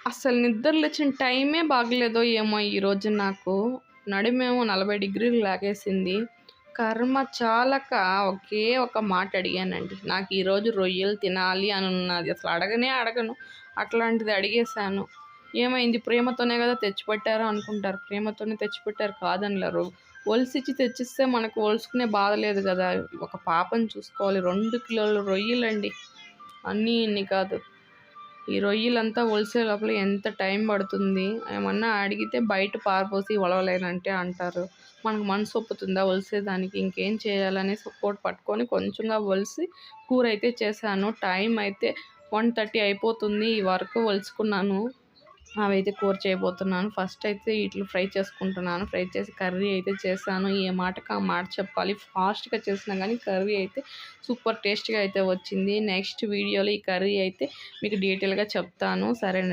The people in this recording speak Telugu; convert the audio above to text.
అసలు నిద్ర లేచిన టైమే బాగలేదో ఏమో ఈరోజు నాకు. నడుమేమో 40 డిగ్రీలు లాగేసింది. కర్మ చాలక ఒకే ఒక మాట అడిగానండి. నాకు ఈరోజు రొయ్యలు తినాలి అని ఉన్నది. అసలు అడగనే అడగను. అట్లాంటిది అడిగేశాను. ఏమైంది, ప్రేమతోనే కదా తెచ్చిపెట్టారు అనుకుంటారు. ప్రేమతోనే తెచ్చిపెట్టారు కాదనలేరు. ఒలిసిచ్చి తెచ్చిస్తే మనకు ఒలుసుకునే బాధ లేదు కదా. ఒక పాపను చూసుకోవాలి. 2 కిలోల రొయ్యలండి. అన్నీ ఇన్ని కాదు. ఈ రొయ్యలంతా ఒలిసే లోపల ఎంత టైం పడుతుంది. ఏమన్నా అడిగితే బయట పారబోసి ఒలవలేనంటే అంటారు. మనకు మనసు ఒప్పుతుందా ఒలిసేదానికి? ఇంకేం చేయాలనేసి ఒక్కోటి పట్టుకొని కొంచెంగా ఒలిసి కూర అయితే చేశాను. టైం అయితే 1:30 అయిపోతుంది. ఈ వరకు ఒలుచుకున్నాను. అవైతే కూర చేయబోతున్నాను. ఫస్ట్ అయితే వీటిని ఫ్రై చేసుకుంటున్నాను. ఫ్రై చేసి కర్రీ అయితే చేశాను. ఏ మాటకి ఆ మాట చెప్పాలి. ఫాస్ట్‌గా చేసినా కానీ కర్రీ అయితే సూపర్ టేస్ట్‌గా అయితే వచ్చింది. నెక్స్ట్ వీడియోలో ఈ కర్రీ అయితే మీకు డీటెయిల్‌గా చెప్తాను. సరేనండి.